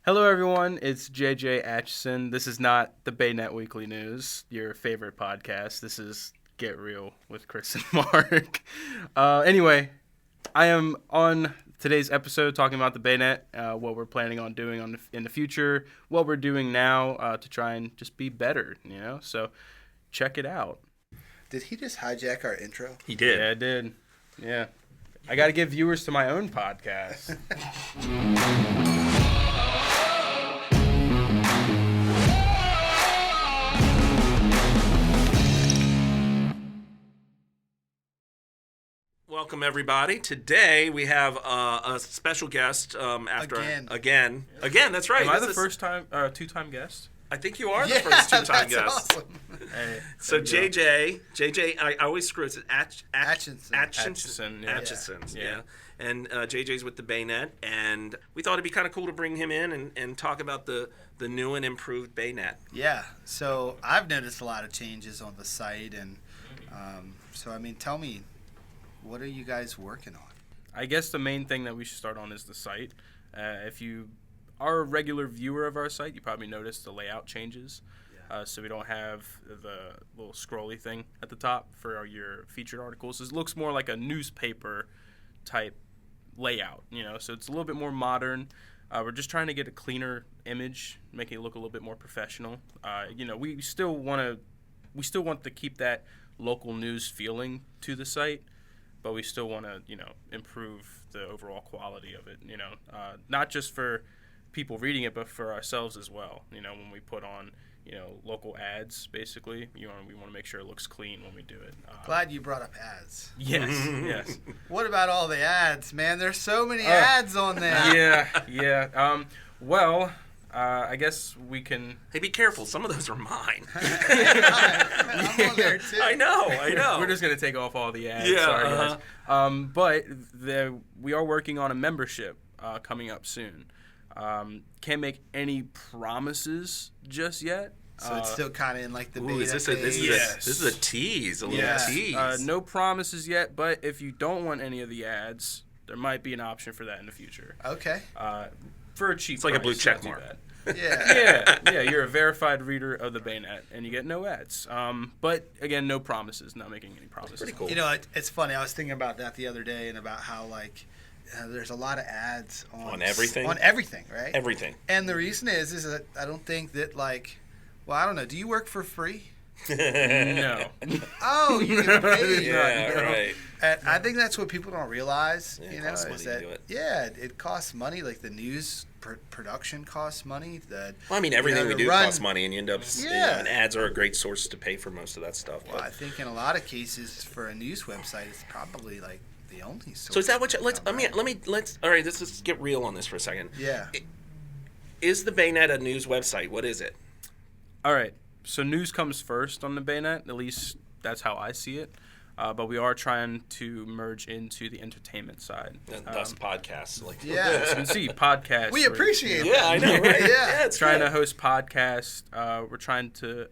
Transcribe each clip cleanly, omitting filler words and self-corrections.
Hello, everyone. It's JJ Atchison. This is not the Baynet Weekly News, your favorite podcast. This is Get Real with Chris and Mark. Anyway, I am on today's episode talking about the Baynet, what we're planning on doing in the future, what we're doing now to try and just be better, So check it out. Did he just hijack our intro? He did. Yeah, I did. Yeah. I got to give viewers to my own podcast. Welcome, everybody. Today we have a special guest. Again. That's right. Am I the first time, two-time guest? I think you are the first two-time guest. Awesome. Hey, So JJ, I always screw it. It's Atchison. Atchison, yeah. Atchison, Yeah. yeah. And JJ's with the Baynet, and we thought it'd be kind of cool to bring him in and talk about the new and improved Baynet. Yeah. So I've noticed a lot of changes on the site, and tell me, what are you guys working on? I guess the main thing that we should start on is the site. If you are a regular viewer of our site, you probably noticed the layout changes. So we don't have the little scrolly thing at the top for your featured articles. It looks more like a newspaper type layout, so it's a little bit more modern. We're just trying to get a cleaner image, making it look a little bit more professional. We still want to keep that local news feeling to the site, but we still want to, improve the overall quality of it, not just for people reading it, but for ourselves as well. When we put on, local ads, basically, we want to make sure it looks clean when we do it. Glad you brought up ads. Yes. What about all the ads, man? There's so many ads on there. Yeah. I guess we can. Hey, be careful. Some of those are mine. I'm on there too. I know. We're just gonna take off all the ads. Yeah, Sorry, guys. But we are working on a membership coming up soon. Can't make any promises just yet. So it's still kind of in like the beta This phase. is a tease, a little tease. No promises yet, but if you don't want any of the ads, there might be an option for that in the future. Okay. For a cheap It's like a price, blue check not too mark. bad. Yeah. You're a verified reader of the Baynet, and you get no ads. But again, no promises. Not making any promises. Pretty cool. It's funny. I was thinking about that the other day, and about how there's a lot of ads On everything? On everything, right? Everything. And the reason is that I don't think that I don't know. Do you work for free? No. Oh, you get paid. Yeah, right. And I think that's what people don't realize. Yeah, it costs money to do it. Yeah, it costs money. Like the news production costs money. Everything we do costs money, and you end up. Yeah. And ads are a great source to pay for most of that stuff. Well, I think in a lot of cases for a news website, it's probably like the only source. So is that what? Let's. All right, let's just get real on this for a second. Yeah. Is the Baynet a news website? What is it? All right. So news comes first on the Baynet. At least that's how I see it. But we are trying to merge into the entertainment side. And thus podcasts. Yeah. As you can see, podcasts. We appreciate Yeah, I know, right? Yeah. It's Trying good. to host podcasts. We're trying to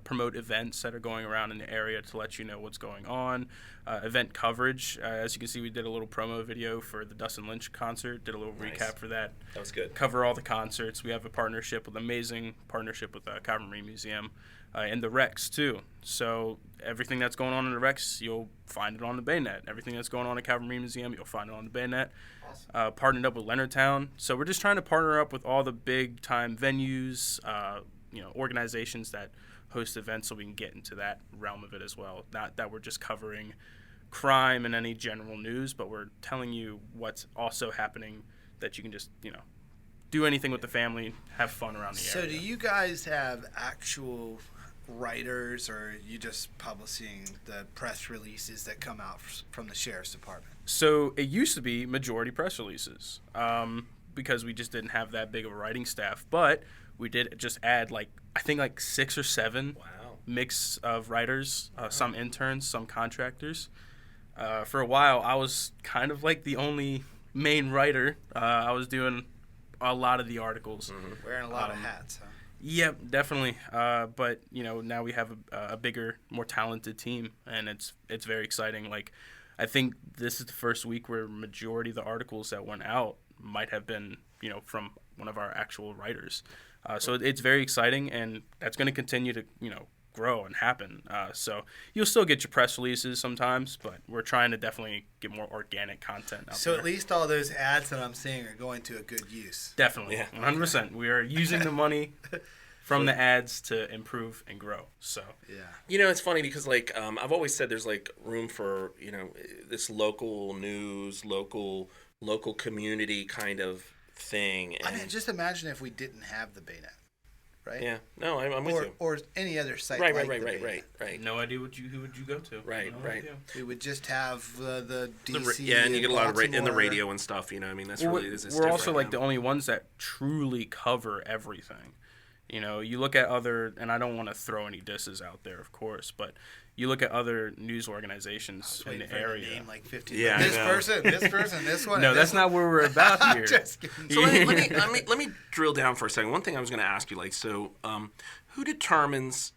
promote events that are going around in the area to let you know what's going on. Event coverage. As you can see, we did a little promo video for the Dustin Lynch concert. Did a little Nice. recap for that. That was good. Cover all the concerts. We have amazing partnership with the Cavalry Museum and the Rex too. So everything that's going on in the Rex, you'll find it on the Baynet. Everything that's going on at Cavalry Museum, you'll find it on the Baynet. Awesome. Partnered up with Leonardtown. So we're just trying to partner up with all the big time venues, organizations that host events, so we can get into that realm of it as well. Not that we're just covering crime and any general news, but we're telling you what's also happening, that you can just, do anything with the family, have fun around the area. So do you guys have actual writers, or are you just publishing the press releases that come out from the sheriff's department? So it used to be majority press releases because we just didn't have that big of a writing staff. But we did just add I think 6 or 7 mix of writers, some interns, some contractors. For a while, I was kind of like the only main writer. I was doing a lot of the articles. Mm-hmm. Wearing a lot of hats, huh? Yep, definitely. But now we have a bigger, more talented team, and it's very exciting. I think this is the first week where majority of the articles that went out might have been from one of our actual writers. So it's very exciting, and that's going to continue to grow and happen. So you'll still get your press releases sometimes, but we're trying to definitely get more organic content out So there. at least all those ads that I'm seeing are going to a good use. Definitely, Yeah. 100%. We are using the money from the ads to improve and grow. So Yeah. It's funny because I've always said there's room for this local news, local community kind of thing. And, I mean, just imagine if we didn't have the BayNet, right? yeah, no, I'm with you. Or any other site. Right, like right, the right, BayNet. right. no idea who would you go to. Right, No right. idea. We would just have the DC. And you get a lot of in the Baltimore. radio and stuff. I mean, that's Well, really it's we're also different the now. only ones that truly cover everything. You look at other, and I don't want to throw any disses out there, of course, but you look at other news organizations in Waiting the for area. the name like 15. Yeah, I this know. person, this one. No, and that's this not where we're about one. here. Just kidding. So let me drill down for a second. One thing I was going to ask you, who determines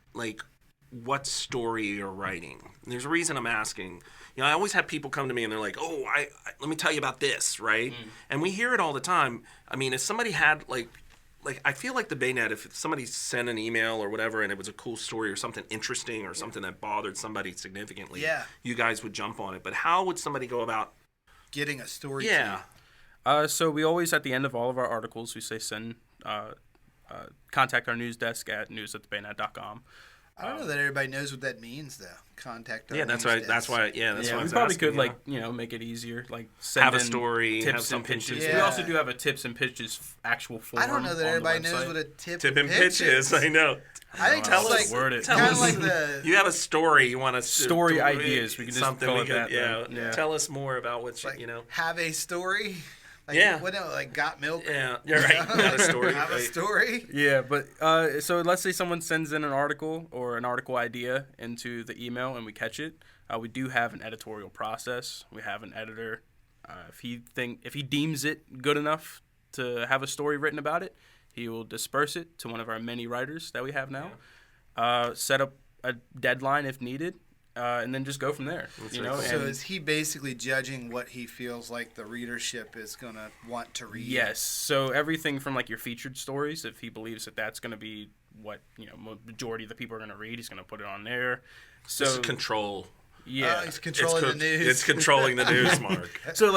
what story you're writing? And there's a reason I'm asking. I always have people come to me and they're like, "Oh, I let me tell you about this," right? And we hear it all the time. I mean, if somebody had I feel like the BayNet, if somebody sent an email or whatever and it was a cool story or something interesting or something that bothered somebody significantly, you guys would jump on it. But how would somebody go about Getting a story. Yeah. So we always, at the end of all of our articles, we say send, contact our news desk at news@thebaynet.com. I don't know that everybody knows what that means, though. Contact. Our Yeah, that's news why. desk. That's why. Yeah, that's why I we was probably asking, could yeah. make it easier, send Have a in story, have tips and something pitches. to- We Yeah. also do have a tips and pitches actual form. I don't know that on the everybody knows website. what a tip Tip and pitches. I know. I think Tell that's us- like word it. Tell kind of us. like the. You have a story you want to Story ideas. We can just something call we it could, that yeah, then. Yeah. Tell us more about what Like, you know. have a story. Like, Yeah. What got milk? Yeah, you're right. Got a story. Have a right. story. Yeah, but so let's say someone sends in an article or an article idea into the email and we catch it. We do have an editorial process. We have an editor. If he deems it good enough to have a story written about it, he will disperse it to one of our many writers that we have now. Set up a deadline if needed, and then just go from there. So is he basically judging what he feels like the readership is going to want to read? Yes. So everything from your featured stories, if he believes that that's going to be what majority of the people are going to read, he's going to put it on there. So This is control. yeah, He's controlling the news. It's controlling the news, Mark. So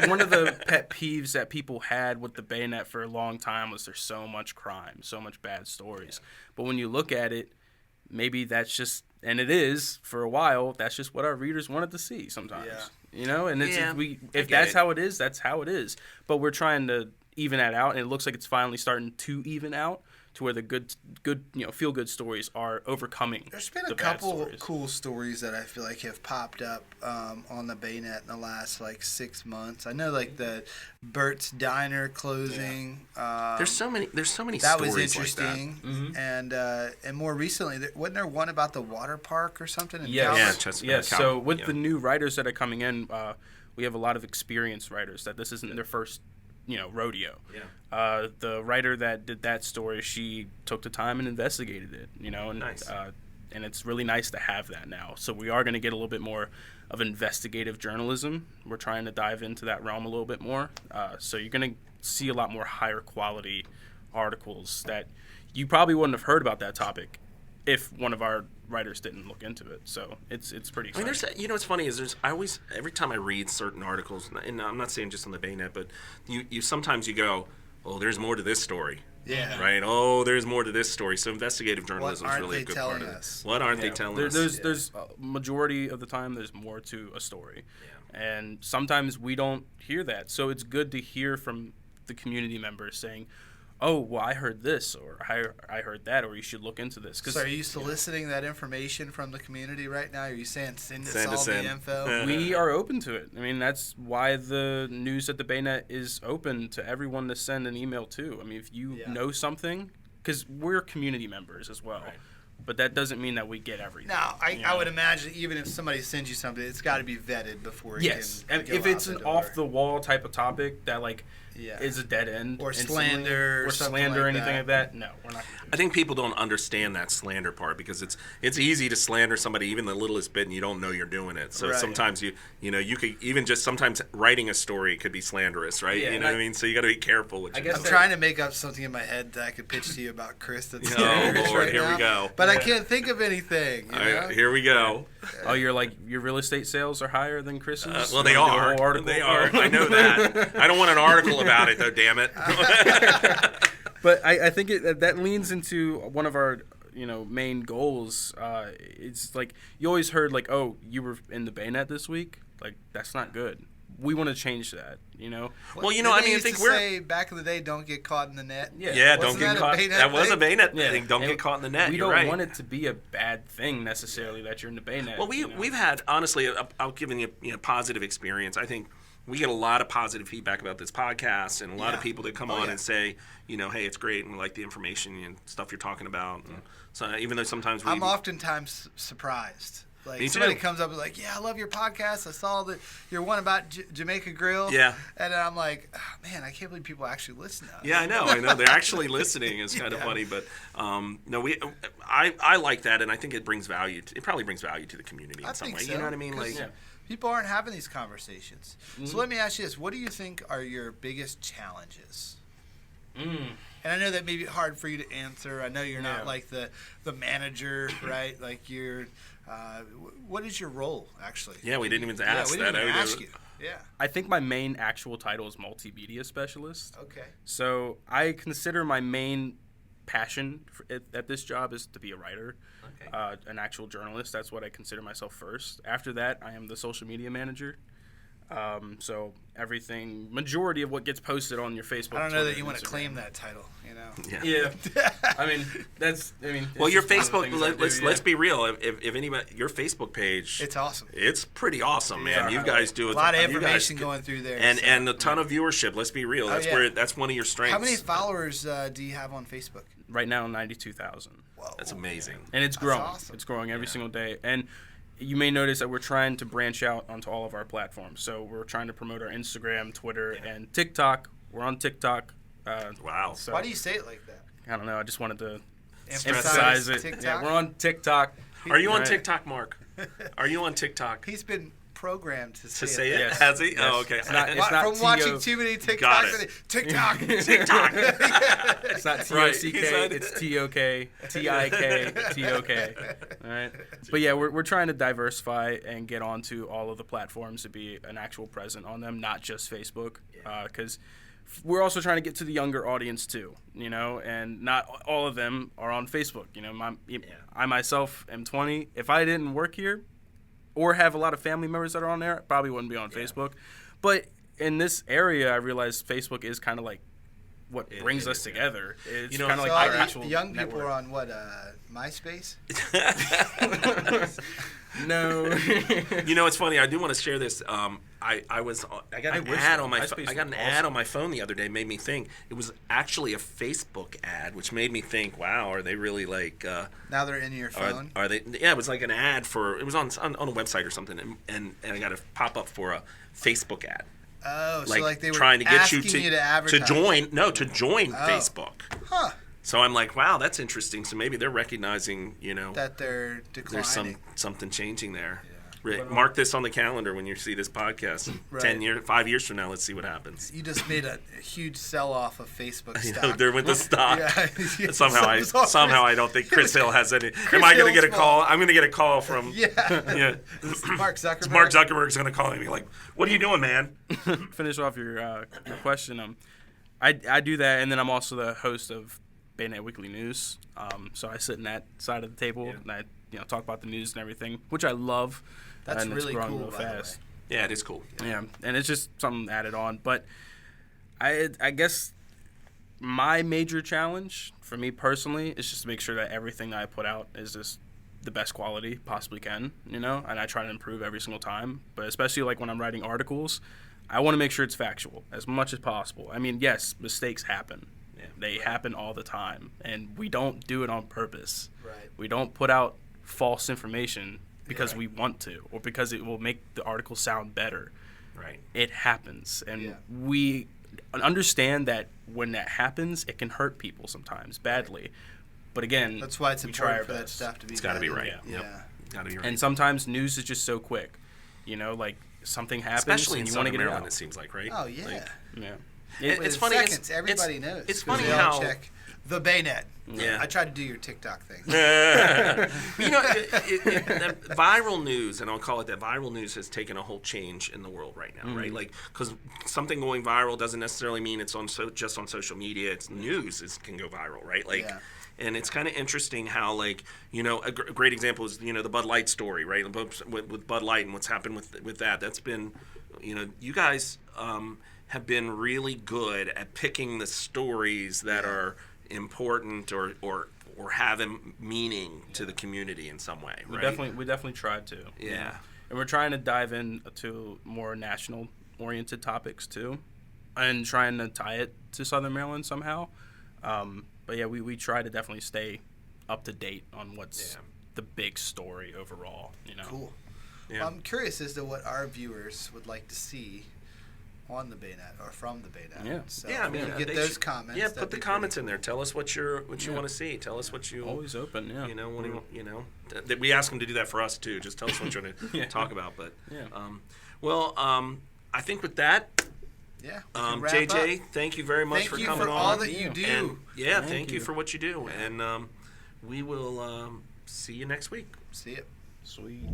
one of the pet peeves that people had with the BayNet for a long time was there's so much crime, so much bad stories. But when you look at it, maybe that's just, and it is for a while, that's just what our readers wanted to see sometimes. Yeah. And it's Yeah, if get that's it. how it is, that's how it is. But we're trying to even that out, and it looks like it's finally starting to even out to where the good feel good stories are overcoming. There's been the a bad couple stories. cool stories that I feel like have popped up on the BayNet in the last 6 months. I know the Bert's Diner closing. There's so many. There's so many That stories was interesting. Mhm. And more recently, wasn't there one about the water park or something? In Yes. Calvert? Yeah, Chesapeake. Yes. So with Yeah. the new writers that are coming in, we have a lot of experienced writers that this isn't their first, rodeo. Yeah. The writer that did that story, she took the time and investigated it, and Nice. and it's really nice to have that now. So we are going to get a little bit more of investigative journalism. We're trying to dive into that realm a little bit more. So you're going to see a lot more higher quality articles that you probably wouldn't have heard about that topic if one of our writers didn't look into it. So it's pretty I mean, exciting. what's funny is I always, every time I read certain articles, and I'm not saying just on the BayNet, but you sometimes you go, oh, there's more to this story. Yeah. Right? Oh, there's more to this story. So investigative journalism is aren't really they a good telling part of us? it. What aren't they telling us? There's a majority of the time there's more to a story. And sometimes we don't hear that. So it's good to hear from the community members saying, oh, well, I heard this, or I heard that, or you should look into this. So are you soliciting that information from the community right now? Are you saying send Send us us all in. the info? We are open to it. I mean, that's why the news at the BayNet is open to everyone to send an email to. I mean, if you Yeah. know something, because we're community members as well. Right. But that doesn't mean that we get everything. Now, I you know? would imagine even if somebody sends you something, it's got to be vetted before it Yes, can and go if it's out an the door. off-the-wall type of topic that is a dead end. Or instantly, slander. Or slander or anything like that. No, we're not going to do I think people don't understand that slander part because it's easy to slander somebody even the littlest bit and you don't know you're doing it. So sometimes you could even just sometimes writing a story could be slanderous, right? Yeah, you know what I mean? So you got to be careful. What I'm trying to make up something in my head that I could pitch to you about Chris. That's Lord, right here now, we go. But I can't think of anything. You know? Here we go. Oh, your real estate sales are higher than Chris's? Well, they are. They are. I know that. I don't want an article about it, though. Damn it. But I think that leans into one of our main goals. It's like you always heard like, oh, you were in the Bayonet this week. Like that's not good. We want to change that, Well, I mean, I think we're say back in the day, don't get caught in the net. Yeah, don't get caught. That was a Bayonet thing. Don't and get caught in the net. We You're don't right. want it to be a bad thing necessarily that you're in the Bayonet. Well, we've had honestly, I'll give you positive experience. I think we get a lot of positive feedback about this podcast, and a lot of people that come on and say, hey, it's great, and we like the information and stuff you're talking about. And so even though sometimes I'm oftentimes surprised. Like Me somebody too. comes up and like, yeah, I love your podcast. I saw that your one about Jamaica Grill. Yeah. And then I'm like, oh, man, I can't believe people actually listen to us. Yeah, I know. They're actually listening. It's kind of funny, but no, I like that, and I think it brings value. It probably brings value to the community in some way. So, You know what I mean? Like, people aren't having these conversations. So let me ask you this: what do you think are your biggest challenges? And I know that may be hard for you to answer. I know you're not like the manager, right? Like you're. What is your role actually? Yeah, we didn't even ask that. We didn't even ask you. Yeah. I think my main actual title is multimedia specialist. Okay. So I consider my main passion at this job is to be a writer, an actual journalist. That's what I consider myself first. After that, I am the social media manager. So majority of what gets posted on your Facebook. I don't know Twitter, that you want to Instagram. claim that title, Yeah. I mean, well, your it's just one Facebook. of the things I do, Let's be real. If anybody, your Facebook page, it's awesome. It's pretty awesome, man. You guys do a lot of information going through there, and a ton of viewership. Let's be real. That's one of your strengths. How many followers do you have on Facebook? Right now, 92,000. Whoa, that's amazing. And it's growing. Awesome. It's growing every single day. And you may notice that we're trying to branch out onto all of our platforms. So we're trying to promote our Instagram, Twitter, and TikTok. We're on TikTok. Wow. So why do you say it like that? I don't know. I just wanted to emphasize it. TikTok? Yeah, we're on TikTok. Are you on TikTok, Mark? Are you on TikTok? He's been programmed to say it. Yes. Has he? Yes. Oh, okay. It's not from watching too many TikToks. TikTok. TikTok. It's not T-O-C-K. It's T-O-K. T-I-K. T-O-K. All right. But yeah, we're trying to diversify and get onto all of the platforms to be an actual presence on them, not just Facebook. Because we're also trying to get to the younger audience too, and not all of them are on Facebook. I myself am 20. If I didn't work here or have a lot of family members that are on there, I probably wouldn't be on Facebook. But in this area, I realized Facebook is kind of like what brings us together. It's kind of like our actual young network. people are on what, MySpace? No. It's funny. I do want to share this. I got an ad on my phone the other day. Made me think it was actually a Facebook ad, which made me think, wow, are they really like? Now they're in your phone. Are they? Yeah, it was like an ad for. It was on a website or something, and I got a pop up for a Facebook ad. Oh, so like they were trying to get you to advertise. to join Oh. Facebook. Huh. So I'm like, wow, that's interesting. So maybe they're recognizing, that they're declining. there's something changing there. Yeah. Mark this on the calendar when you see this podcast. Right. 5 years from now, let's see what happens. You just made a huge sell-off of Facebook stock. They're with the stock. Yeah. Somehow I don't think Chris Hill has any. Am I going to get a call? I'm going to get a call from. Yeah. Mark Zuckerberg. Mark Zuckerberg's going to call me and be like, "What are you doing, man?" Finish off your question. I do that, and then I'm also the host of Bayonet Weekly News. So I sit in that side of the table, and I talk about the news and everything, which I love. That's and really it's growing cool, real by the fast. way. Yeah, it is cool. Yeah, and it's just something added on. But I guess my major challenge for me personally is just to make sure that everything that I put out is just the best quality possibly can, and I try to improve every single time. But especially like when I'm writing articles, I want to make sure it's factual as much as possible. I mean, yes, mistakes happen. Yeah, they happen all the time, and we don't do it on purpose. Right. We don't put out false information because we want to, or because it will make the article sound better. Right. It happens, and we understand that when that happens, it can hurt people sometimes badly. But again, that's why it's we try important our for that best. stuff to be. It's got to be right. Yeah. Yep. Got to be right. And sometimes news is just so quick. You know, like something happens, especially in and you want to Southern get Maryland, it out. it seems like, right? Oh yeah. Yeah. It's funny. Seconds, everybody knows. It's 'cause funny they all how check the Baynet. Yeah. I tried to do your TikTok thing. You know, viral news, and I'll call it that. Viral news has taken a whole change in the world right now, right? Like, because something going viral doesn't necessarily mean it's on just on social media. It's news can go viral, right? Like. Yeah. And it's kind of interesting how, like, you know, a great example is, you know, the Bud Light story, right? With Bud Light and what's happened with that. That's been, you know, you guys have been really good at picking the stories that are important or have a meaning to the community in some way, right? We definitely tried to. Yeah. And we're trying to dive into more national oriented topics too, and trying to tie it to Southern Maryland somehow. But yeah, we try to definitely stay up to date on what's the big story overall. You know. Cool. Yeah. Well, I'm curious as to what our viewers would like to see on the Baynet or from the Baynet. Yeah. So Yeah, I mean, if you get those comments. Yeah, that'd put the be comments pretty in there. Tell us what you want to see. Tell us what you Always open. Yeah. You know, we ask them to do that for us too. Just tell us what you want to talk about. But I think with that. Yeah. Wrap JJ, up. thank you very much for coming on. Thank you for all that you do. And, thank you for what you do. And we will see you next week. See you. Sweet.